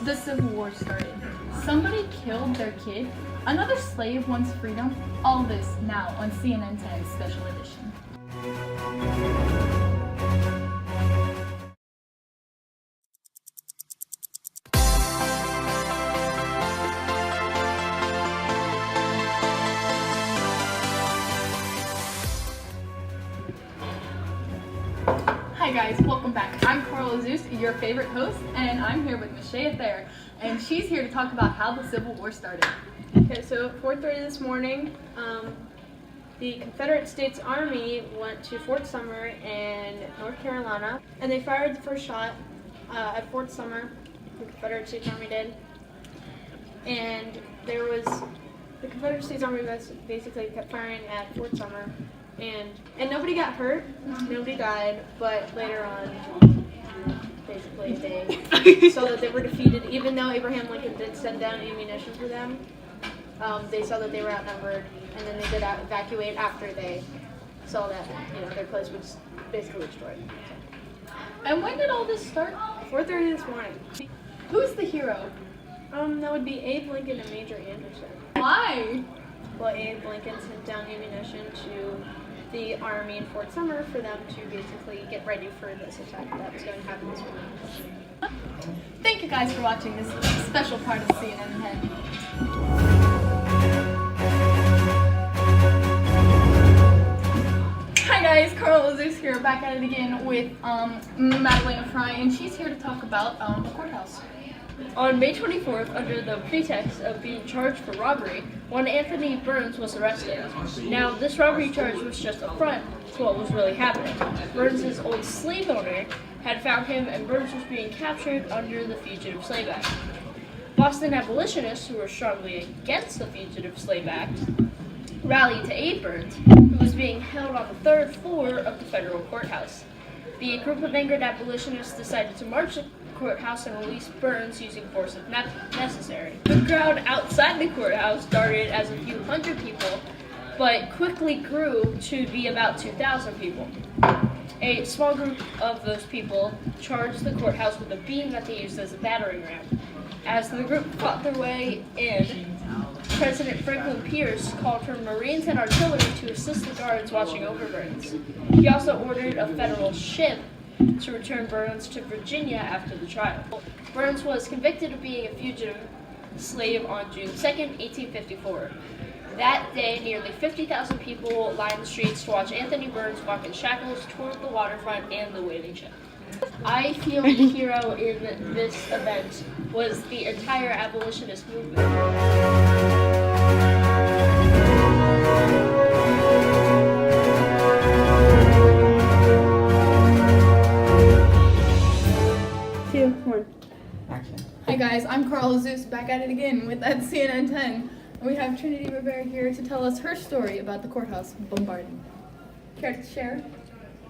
the Civil War started. Somebody killed their kid. Another slave wants freedom. All this now on CNN 10 Special Edition. Hi guys, welcome back. I'm Carla Zeus, your favorite host, and I'm here with Michelle Thayer, and she's here to talk about how the Civil War started. Okay, so at 4:30 this morning, the Confederate States Army went to Fort Summer in North Carolina, and they fired the first shot at Fort Summer. The Confederate States Army did, and the Confederate States Army basically kept firing at Fort Summer, and nobody got hurt, nobody died, but later on, basically they saw that they were defeated. Even though Abraham Lincoln did send down ammunition for them, they saw that they were outnumbered, and then they did evacuate after they saw that their place was basically destroyed. And when did all this start? 4:30 this morning. Who's the hero? That would be Abe Lincoln and Major Anderson. Why? Well, Abe Lincoln sent down ammunition to the army in Fort Summer for them to basically get ready for this attack that was going to happen this morning. Thank you guys for watching this special part of CNN 10. Hi guys, Carla Zeus here, back at it again with Madalena Fry, and she's here to talk about the courthouse. On May 24th, under the pretext of being charged for robbery, one Anthony Burns was arrested. Now, this robbery charge was just a front to what was really happening. Burns' old slave owner had found him, and Burns was being captured under the Fugitive Slave Act. Boston abolitionists, who were strongly against the Fugitive Slave Act, rallied to aid Burns, who was being held on the third floor of the federal courthouse. The group of angered abolitionists decided to march the courthouse and release Burns using force if necessary. The crowd outside the courthouse started as a few hundred people, but quickly grew to be about 2,000 people. A small group of those people charged the courthouse with a beam that they used as a battering ram. As the group fought their way in, President Franklin Pierce called for Marines and artillery to assist the guards watching over Burns. He also ordered a federal ship to return Burns to Virginia after the trial. Burns was convicted of being a fugitive slave on June 2nd, 1854. That day, nearly 50,000 people lined the streets to watch Anthony Burns walk in shackles toward the waterfront and the whaling ship. I feel the hero in this event was the entire abolitionist movement. Hi guys, I'm Carla Zeus, back at it again with that CNN 10. And we have Trinity Rivera here to tell us her story about the courthouse bombarding. Care to share?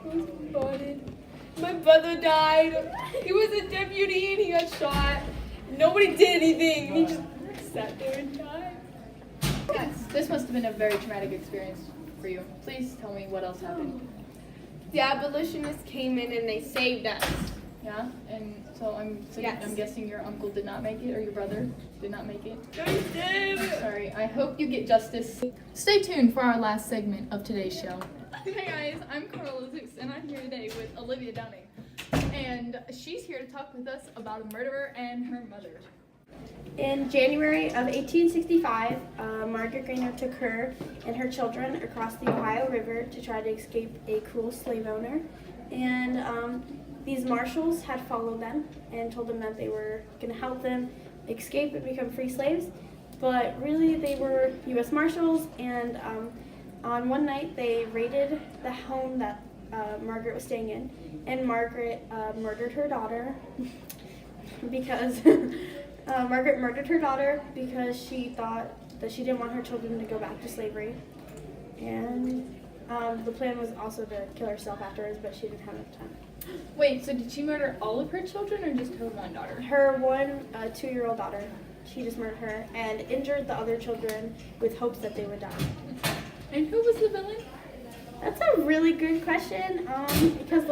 I was bombarded. My brother died. He was a deputy and he got shot. Nobody did anything. He just sat there and died. Yes, this must have been a very traumatic experience for you. Please tell me what else happened. The abolitionists came in and they saved us. Yeah, and so Yes. I'm guessing your uncle did not make it, or your brother did not make it. They did. Sorry, I hope you get justice. Stay tuned for our last segment of today's show. Hey guys, I'm Carla Zeus, and I'm here today with Olivia Downing. And she's here to talk with us about a murderer and her mother. In January of 1865, Margaret Gaynor took her and her children across the Ohio River to try to escape a cruel slave owner. And these marshals had followed them and told them that they were going to help them escape and become free slaves. But really, they were U.S. Marshals, and on one night, they raided the home that Margaret was staying in, and Margaret murdered her daughter because Margaret murdered her daughter because she thought that she didn't want her children to go back to slavery. And the plan was also to kill herself afterwards, but she didn't have enough time. Wait, so did she murder all of her children or just her one daughter? Her one 2-year-old daughter, she just murdered her and injured the other children with hopes that they would die. And who was the villain? That's a really good question, because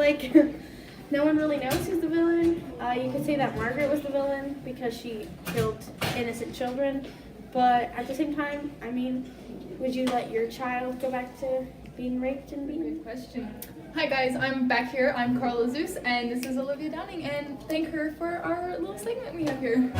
no one really knows who's the villain. You could say that Margaret was the villain because she killed innocent children. But at the same time, I mean, would you let your child go back to being raped and beaten? Good question. Hi guys, I'm back here. I'm Carla Zeus, and this is Olivia Downing, and thank her for our little segment we have here.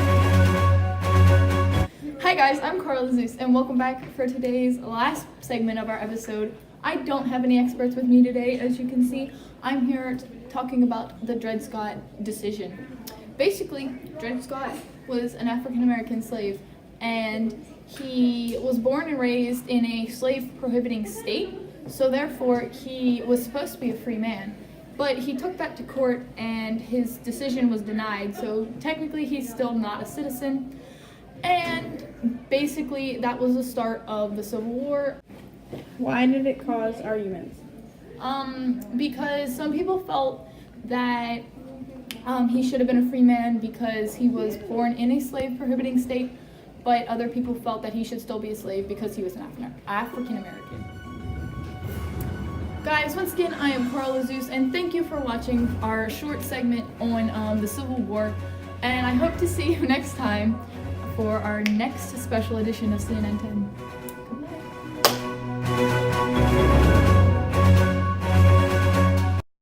Hi guys, I'm Carla Zeus, and welcome back for today's last segment of our episode. I don't have any experts with me today, as you can see. I'm here talking about the Dred Scott decision. Basically, Dred Scott was an African American slave, and he was born and raised in a slave prohibiting state. So therefore, he was supposed to be a free man. But he took that to court and his decision was denied. So technically, he's still not a citizen. And basically, that was the start of the Civil War. Why did it cause arguments? Because some people felt that he should have been a free man because he was born in a slave prohibiting state. But other people felt that he should still be a slave because he was an African American. Guys, once again, I am Carla Zeus, and thank you for watching our short segment on the Civil War. And I hope to see you next time for our next special edition of CNN 10.